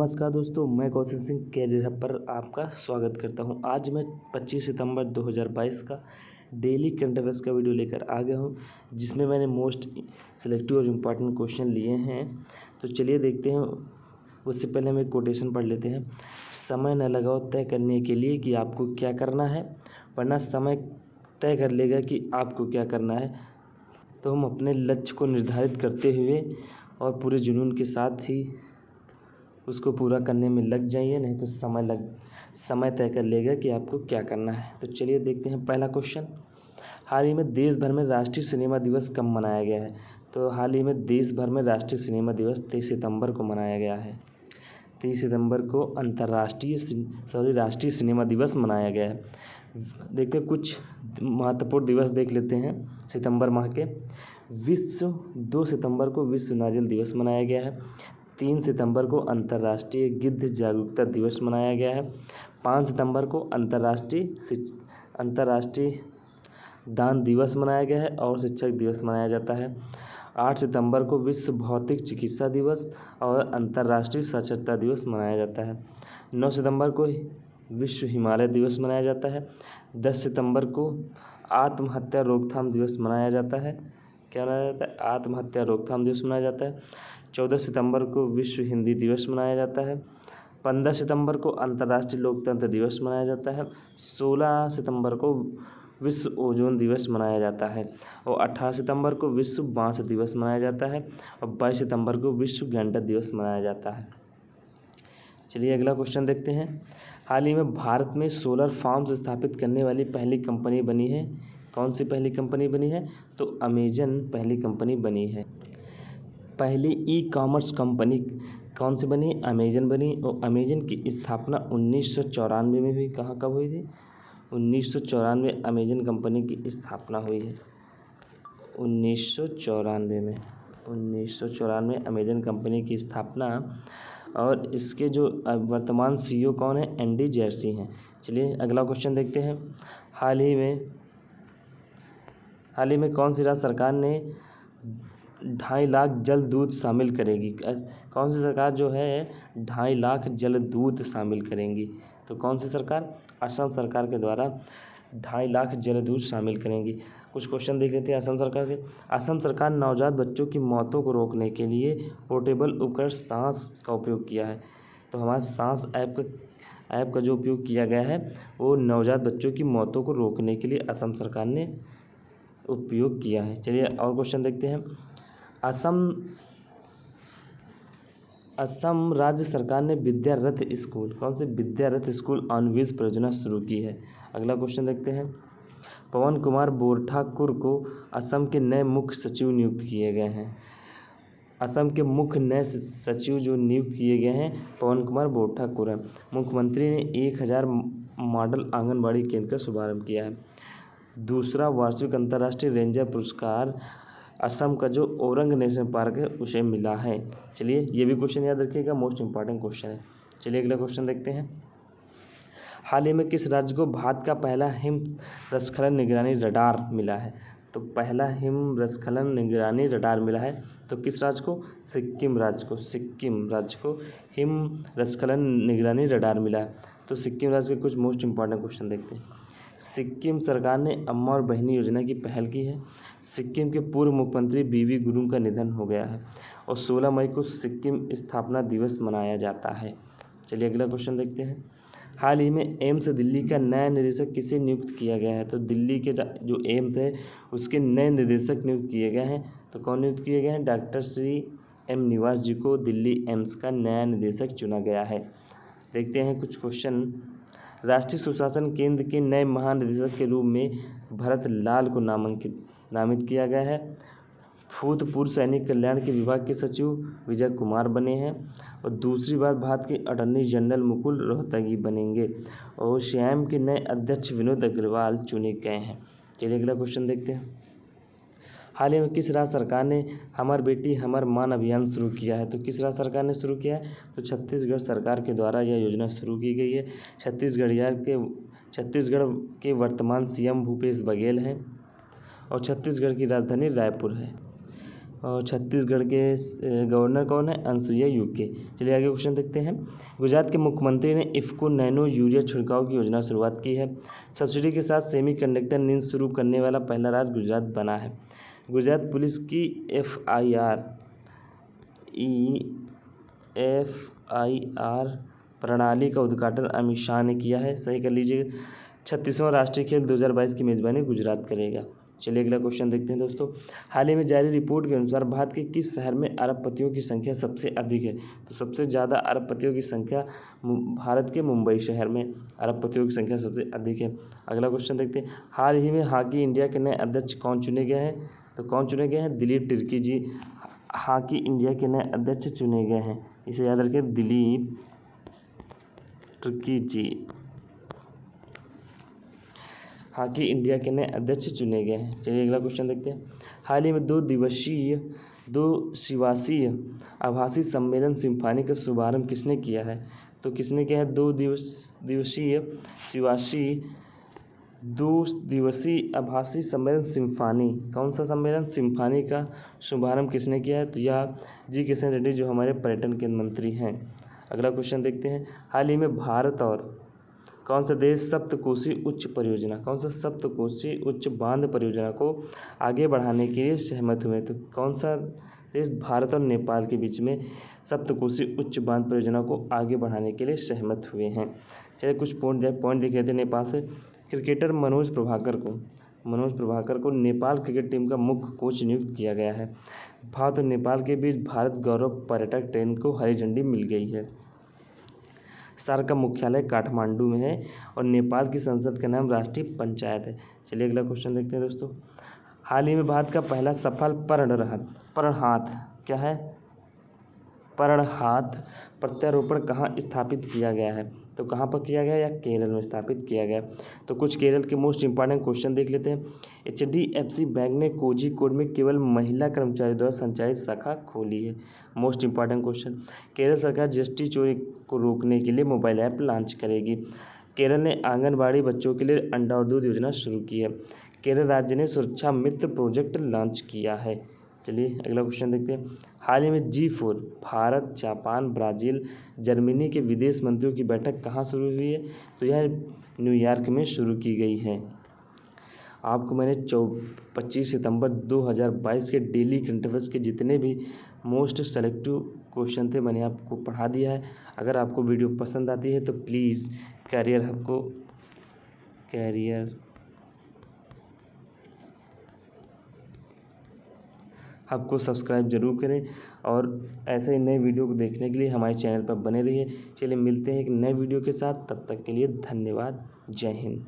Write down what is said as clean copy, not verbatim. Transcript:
नमस्कार दोस्तों, मैं कौशल सिंह कैरियर हब पर आपका स्वागत करता हूं। आज मैं 25 सितंबर 2022 का डेली करंट अफेयर्स का वीडियो लेकर आ गया हूं, जिसमें मैंने मोस्ट सेलेक्टिव और इम्पॉर्टेंट क्वेश्चन लिए हैं। तो चलिए देखते हैं। उससे पहले हम एक कोटेशन पढ़ लेते हैं। समय न लगाओ तय करने के लिए कि आपको क्या करना है, वरना समय तय कर लेगा कि आपको क्या करना है। तो हम अपने लक्ष्य को निर्धारित करते हुए और पूरे जुनून के साथ ही उसको पूरा करने में लग जाइए, नहीं तो समय तय कर लेगा कि आपको क्या करना है। तो चलिए देखते हैं पहला क्वेश्चन। हाल ही में देश भर में राष्ट्रीय सिनेमा दिवस कब मनाया गया है? तो हाल ही में देश भर में राष्ट्रीय सिनेमा दिवस 23 सितंबर को मनाया गया है। 23 सितंबर को राष्ट्रीय सिनेमा दिवस मनाया गया है। देखते हैं कुछ महत्वपूर्ण दिवस देख लेते हैं सितंबर माह के। 2 सितंबर को विश्व नारियल दिवस मनाया गया है। 3 सितंबर को अंतर्राष्ट्रीय गिद्ध जागरूकता दिवस मनाया गया है। 5 सितंबर को अंतर्राष्ट्रीय दान दिवस मनाया गया है और शिक्षक दिवस मनाया जाता है। 8 सितंबर को विश्व भौतिक चिकित्सा दिवस और अंतर्राष्ट्रीय साक्षरता दिवस मनाया जाता है। 9 सितंबर को विश्व हिमालय दिवस मनाया जाता है। 10 सितंबर को आत्महत्या रोकथाम दिवस मनाया जाता है। क्या मनाया जाता है? आत्महत्या रोकथाम दिवस मनाया जाता है। 14 सितंबर को विश्व हिंदी दिवस मनाया जाता है। 15 सितंबर को अंतर्राष्ट्रीय लोकतंत्र दिवस मनाया जाता है। 16 सितंबर को विश्व ओजोन दिवस मनाया जाता है और 18 सितंबर को विश्व बांस दिवस मनाया जाता है और 22 सितंबर को विश्व गैंडर दिवस मनाया जाता है। चलिए अगला क्वेश्चन देखते हैं। हाल ही में भारत में सोलर फार्म्स स्थापित करने वाली पहली कंपनी बनी है। कौन सी पहली कंपनी बनी है? तो अमेजन पहली कंपनी बनी है। पहली ई कॉमर्स कंपनी कौन सी बनी? अमेजन बनी। और अमेजन की स्थापना 1994 में हुई। कब हुई थी? 1994 अमेजन कंपनी की स्थापना हुई है। 1994 अमेजन कंपनी की स्थापना। और इसके जो वर्तमान CEO कौन है? एंडी जर्सी हैं। चलिए अगला क्वेश्चन देखते हैं। हाल ही में कौन सी राज्य सरकार ने 2.5 लाख जल दूत शामिल करेगी? कौन सी सरकार जो है 2.5 लाख जल दूत शामिल करेंगी? तो कौन सी सरकार? असम सरकार के द्वारा 2.5 लाख जल दूत शामिल करेंगी। कुछ क्वेश्चन देख लेते हैं असम सरकार के। असम सरकार नवजात बच्चों की मौतों को रोकने के लिए पोर्टेबल उपकरण सांस का उपयोग किया है। तो हमारे सांस ऐप का जो उपयोग किया गया है वो नवजात बच्चों की मौतों को रोकने के लिए असम सरकार ने उपयोग किया है। चलिए और क्वेश्चन देखते हैं। असम राज्य सरकार ने विद्या रथ स्कूल, कौन से विद्या रथ स्कूल ऑन व्हील्स परियोजना शुरू की है? अगला क्वेश्चन देखते हैं। पवन कुमार बोरठाकुर को असम के नए मुख्य सचिव नियुक्त किए गए हैं। असम के मुख्य नए सचिव जो नियुक्त किए गए हैं पवन कुमार बोरठाकुर हैं। मुख्यमंत्री ने 1000 मॉडल आंगनबाड़ी केंद्र का शुभारंभ किया है। दूसरा वार्षिक अंतर्राष्ट्रीय रेंजर पुरस्कार असम का जो औरंग नेशनल पार्क है उसे मिला है। चलिए ये भी क्वेश्चन याद रखिएगा, मोस्ट इंपॉर्टेंट क्वेश्चन है। चलिए अगला क्वेश्चन देखते हैं। हाल ही में किस राज्य को भारत का पहला हिमस्खलन निगरानी रडार मिला है? तो पहला हिमस्खलन निगरानी रडार मिला है तो किस राज्य को? सिक्किम राज्य को हिमस्खलन निगरानी रडार मिला है। तो सिक्किम राज्य के कुछ मोस्ट इंपॉर्टेंट क्वेश्चन देखते हैं। सिक्किम सरकार ने अम्मा और बहनी योजना की पहल की है। सिक्किम के पूर्व मुख्यमंत्री बीवी गुरुंग का निधन हो गया है और 16 मई को सिक्किम स्थापना दिवस मनाया जाता है। चलिए अगला क्वेश्चन देखते हैं। हाल ही में एम्स दिल्ली का नया निदेशक किसे नियुक्त किया गया है? तो दिल्ली के जो एम्स है उसके नए निदेशक नियुक्त किए गए हैं। तो कौन नियुक्त किए गए हैं? डॉक्टर श्री M निवास जी को दिल्ली एम्स का नया निदेशक चुना गया है। देखते हैं कुछ क्वेश्चन। राष्ट्रीय सुशासन केंद्र के नए महानिदेशक के रूप में भरत लाल को नामित किया गया है। भूतपूर्व सैनिक कल्याण के विभाग के सचिव विजय कुमार बने हैं और दूसरी बार भारत के अटॉर्नी जनरल मुकुल रोहतगी बनेंगे और श्याम के नए अध्यक्ष विनोद अग्रवाल चुने गए हैं। चलिए अगला क्वेश्चन देखते हैं। हाल ही में किस राज्य सरकार ने हमार बेटी हमार मान अभियान शुरू किया है? तो किस राज्य सरकार ने शुरू किया है? तो छत्तीसगढ़ सरकार के द्वारा यह योजना शुरू की गई है। छत्तीसगढ़ के वर्तमान CM भूपेश बघेल हैं और छत्तीसगढ़ की राजधानी रायपुर है। और छत्तीसगढ़ के गवर्नर कौन है? अनसुईया उइके। चलिए आगे क्वेश्चन देखते हैं। गुजरात के मुख्यमंत्री ने इफ़को नैनो यूरिया छिड़काव की योजना शुरुआत की है। सब्सिडी के साथ सेमीकंडक्टर नींद शुरू करने वाला पहला राज्य गुजरात बना है। गुजरात पुलिस की FIR प्रणाली का उद्घाटन अमित शाह ने किया है। सही कर लीजिए। 36वां राष्ट्रीय खेल 2022 की मेज़बानी गुजरात करेगा। चलिए अगला क्वेश्चन देखते हैं दोस्तों। हाल ही में जारी रिपोर्ट के अनुसार भारत के किस शहर में अरबपतियों की संख्या सबसे अधिक है? तो सबसे ज़्यादा अरबपतियों की संख्या भारत के मुंबई शहर में अरबपतियों की संख्या सबसे अधिक है। अगला क्वेश्चन देखते हैं। हाल ही में हॉकी इंडिया के नए अध्यक्ष कौन चुने गए हैं? तो कौन चुने गए हैं? दिलीप तिर्की जी हॉकी इंडिया के नए अध्यक्ष चुने गए हैं। इसे याद रखें, दिलीप तिर्की जी हॉकी इंडिया के नए अध्यक्ष चुने गए हैं। चलिए अगला क्वेश्चन देखते हैं। हाल ही में दो दिवसीय आभासी सम्मेलन सिम्फनी का शुभारंभ किसने किया है? तो किसने किया है? दो दिवसीय आभासी सम्मेलन सिम्फनी। कौन सा सम्मेलन? सिम्फनी का शुभारंभ किसने किया है? तो यह जी किशन रेड्डी जो हमारे पर्यटन के मंत्री हैं। अगला क्वेश्चन देखते हैं। हाल ही में भारत और कौन सा देश सप्तकोशी उच्च बांध परियोजना को आगे बढ़ाने के लिए सहमत हुए? तो कौन सा देश भारत और नेपाल के बीच में सप्तकोशी उच्च बांध परियोजना को आगे बढ़ाने के लिए सहमत हुए हैं? चलिए कुछ पॉइंट देख लेते हैं। नेपाल से क्रिकेटर मनोज प्रभाकर को नेपाल क्रिकेट टीम का मुख्य कोच नियुक्त किया गया है। भारत और नेपाल के बीच भारत गौरव पर्यटक ट्रेन को हरी झंडी मिल गई है। सार्क का मुख्यालय काठमांडू में है और नेपाल की संसद का नाम राष्ट्रीय पंचायत है। चलिए अगला क्वेश्चन देखते हैं दोस्तों। हाल ही में भारत का पहला सफल पर्णहाथ प्रत्यारोपण कहाँ स्थापित किया गया है? तो कहाँ पर किया गया? या केरल में स्थापित किया गया। तो कुछ केरल के मोस्ट इंपॉर्टेंट क्वेश्चन देख लेते हैं। HDFC बैंक ने कोझिकोड में केवल महिला कर्मचारी द्वारा संचालित शाखा खोली है। Most important question. केरल सरकार GST चोरी को रोकने के लिए मोबाइल ऐप लॉन्च करेगी। केरल ने आंगनबाड़ी बच्चों के लिए अंडा और दूध योजना शुरू की है। केरल राज्य ने सुरक्षा मित्र प्रोजेक्ट लॉन्च किया है। चलिए अगला क्वेश्चन देखते हैं। हाल ही में G4 Bharat, Japan, Brazil, Germany के विदेश मंत्रियों की बैठक कहाँ शुरू हुई है? तो यह न्यूयॉर्क में शुरू की गई है। आपको मैंने 25 सितंबर 2022 के डेली करंट अफेयर्स के जितने भी मोस्ट सेलेक्टिव क्वेश्चन थे मैंने आपको पढ़ा दिया है। अगर आपको वीडियो पसंद आती है तो प्लीज़ कैरियर हब को सब्सक्राइब जरूर करें और ऐसे ही नए वीडियो को देखने के लिए हमारे चैनल पर बने रहिए। चलिए मिलते हैं एक नए वीडियो के साथ, तब तक के लिए धन्यवाद। जय हिंद।